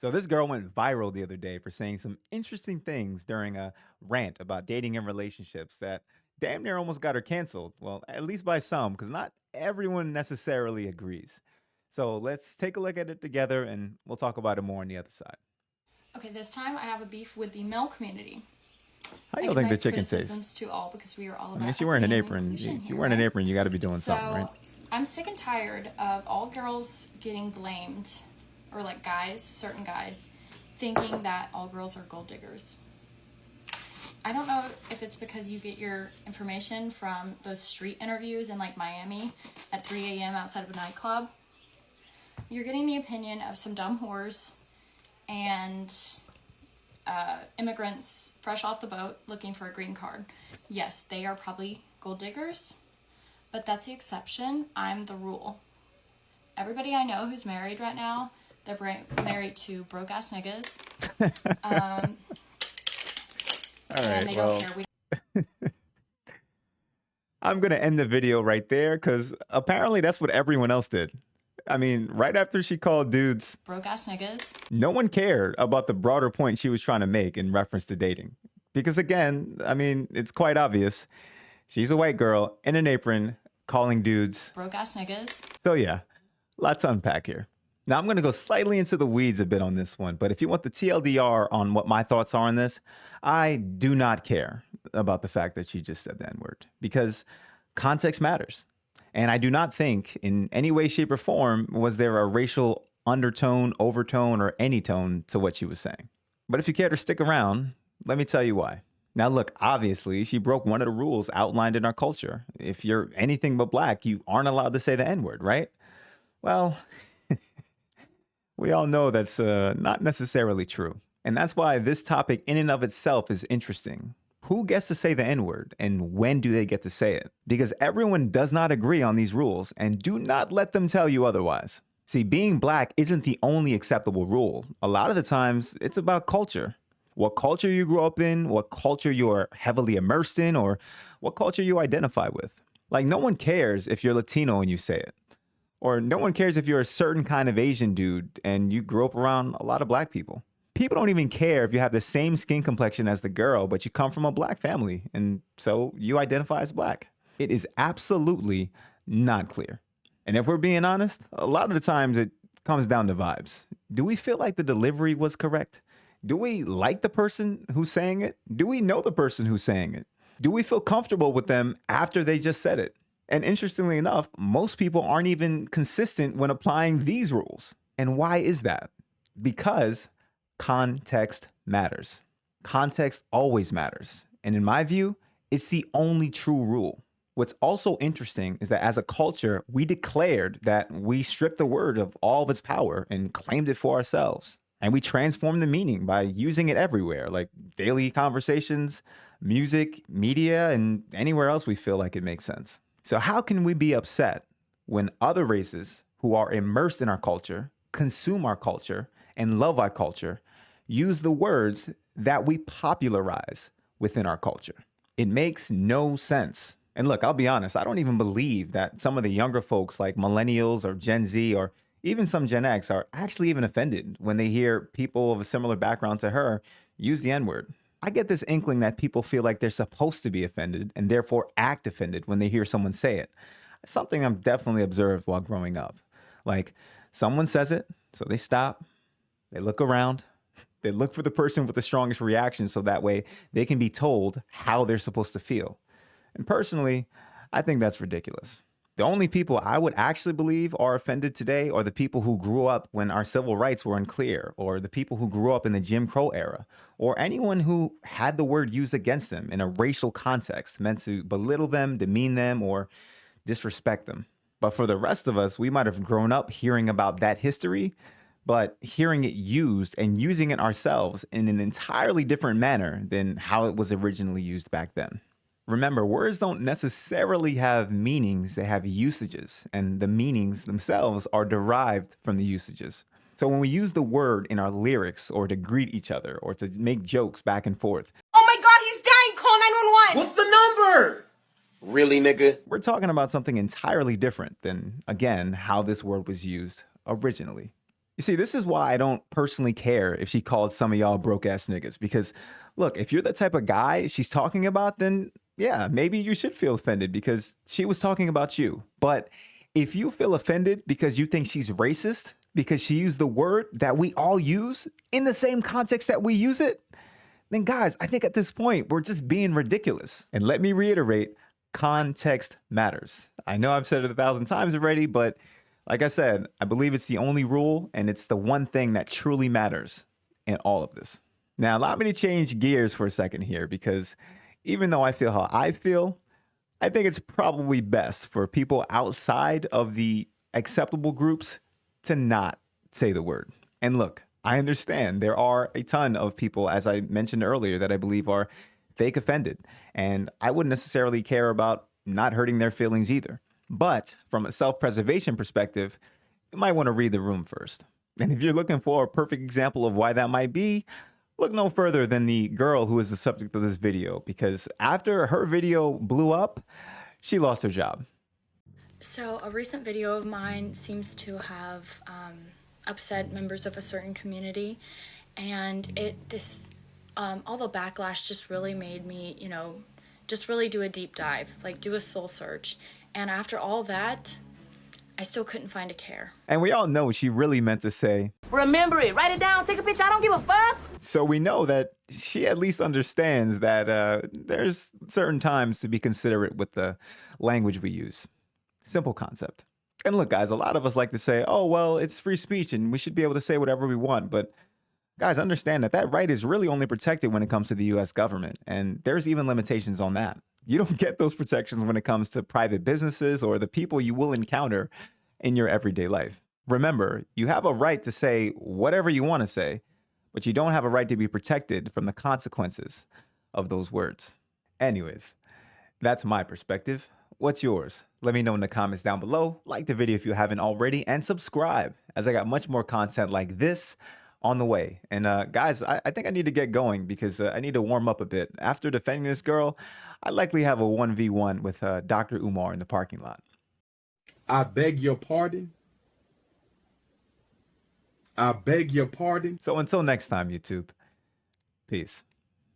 So this girl went viral the other day for saying some interesting things during a rant about dating and relationships that damn near almost got her canceled. Well, at least by some, because not everyone necessarily agrees. So let's take a look at it together and we'll talk about it more on the other side. Okay, this time I have a beef with the male community. How I you give think my the chicken tastes? criticisms to all because we are all I mean, about if you're wearing equity an and apron, inclusion if you're here, wearing an right? apron, you got to be doing something, right? So I'm sick and tired of all girls getting blamed, or like guys, certain guys, thinking that all girls are gold diggers. I don't know if it's because you get your information from those street interviews in like Miami at 3 a.m. outside of a nightclub. You're getting the opinion of some dumb whores and immigrants fresh off the boat looking for a green card. Yes, they are probably gold diggers, but that's the exception. I'm the rule. Everybody I know who's married right now, they're married to broke ass niggas. All And right, they don't well, care. We I'm going to end the video right there because apparently that's what everyone else did. I mean, right after she called dudes broke ass niggas. no one cared about the broader point she was trying to make in reference to dating. Because again, I mean, it's quite obvious. She's a white girl in an apron calling dudes. Broke ass niggas. So yeah, lots to unpack here. Now I'm going to go slightly into the weeds a bit on this one, but if you want the TLDR on what my thoughts are on this, I do not care about the fact that she just said the N-word because context matters. And I do not think in any way, shape, or form was there a racial undertone, overtone, or any tone to what she was saying. But if you care to stick around, let me tell you why. Now, look, obviously, she broke one of the rules outlined in our culture. If you're anything but black, you aren't allowed to say the N word, right? Well, we all know that's not necessarily true. And that's why this topic, in and of itself, is interesting. Who gets to say the N word and when do they get to say it? Because everyone does not agree on these rules, and do not let them tell you otherwise. See, being black isn't the only acceptable rule. A lot of the times, it's about culture. What culture you grew up in, what culture you're heavily immersed in, or what culture you identify with. Like, no one cares if you're Latino and you say it. Or no one cares if you're a certain kind of Asian dude and you grew up around a lot of black people. People don't even care if you have the same skin complexion as the girl, but you come from a black family, and so you identify as black. It is absolutely not clear. And if we're being honest, a lot of the times it comes down to vibes. Do we feel like the delivery was correct? Do we like the person who's saying it? Do we know the person who's saying it? Do we feel comfortable with them after they just said it? And interestingly enough, most people aren't even consistent when applying these rules. And why is that? Because context matters. Context always matters. And in my view, it's the only true rule. What's also interesting is that as a culture, we declared that we stripped the word of all of its power and claimed it for ourselves. And we transformed the meaning by using it everywhere, like daily conversations, music, media, and anywhere else we feel like it makes sense. So, how can we be upset when other races who are immersed in our culture, consume our culture, and love our culture use the words that we popularize within our culture? It makes no sense. And look, I'll be honest, I don't even believe that some of the younger folks like millennials or Gen Z or even some Gen X are actually even offended when they hear people of a similar background to her use the N word. I get this inkling that people feel like they're supposed to be offended and therefore act offended when they hear someone say it. Something I've definitely observed while growing up. Like, someone says it, so they stop, they look around, they look for the person with the strongest reaction so that way they can be told how they're supposed to feel. And personally, I think that's ridiculous. The only people I would actually believe are offended today are the people who grew up when our civil rights were unclear, or the people who grew up in the Jim Crow era, or anyone who had the word used against them in a racial context meant to belittle them, demean them, or disrespect them. But for the rest of us, we might have grown up hearing about that history, but hearing it used and using it ourselves in an entirely different manner than how it was originally used back then. Remember, words don't necessarily have meanings, they have usages, and the meanings themselves are derived from the usages. So when we use the word in our lyrics or to greet each other or to make jokes back and forth, oh my god, he's dying, call 911. What's the number? Really, nigga? we're talking about something entirely different than, again, how this word was used originally. You see, this is why I don't personally care if she called some of y'all broke ass niggas. Because look, if you're the type of guy she's talking about, then yeah, maybe you should feel offended because she was talking about you. But if you feel offended because you think she's racist, because she used the word that we all use in the same context that we use it, then guys, I think at this point, we're just being ridiculous. And let me reiterate, context matters. I know I've said it 1,000 times already, but like I said, I believe it's the only rule and it's the one thing that truly matters in all of this. Now, allow me to change gears for a second here because even though I feel how I feel, I think it's probably best for people outside of the acceptable groups to not say the word. And look, I understand there are a ton of people, as I mentioned earlier, that I believe are fake offended. And I wouldn't necessarily care about not hurting their feelings either. But from a self-preservation perspective, you might want to read the room first. And if you're looking for a perfect example of why that might be, look no further than the girl who is the subject of this video, because after her video blew up, she lost her job. So a recent video of mine seems to have upset members of a certain community, and all the backlash just really made me, just really do a deep dive, like do a soul search. And after all that, I still couldn't find a care. And we all know she really meant to say, Remember it. Write it down. Take a picture. I don't give a fuck. so we know that she at least understands that there's certain times to be considerate with the language we use. Simple concept. And look, guys, a lot of us like to say, oh, well, it's free speech and we should be able to say whatever we want. But guys, understand that that right is really only protected when it comes to the US government. And there's even limitations on that. You don't get those protections when it comes to private businesses or the people you will encounter in your everyday life. Remember, you have a right to say whatever you want to say, but you don't have a right to be protected from the consequences of those words. Anyways, that's my perspective. What's yours? Let me know in the comments down below. Like the video if you haven't already, and subscribe, as I got much more content like this on the way. And guys, I think I need to get going because I need to warm up a bit. After defending this girl, I likely have a 1v1 with Dr. Umar in the parking lot. I beg your pardon. I beg your pardon. So until next time, YouTube, peace.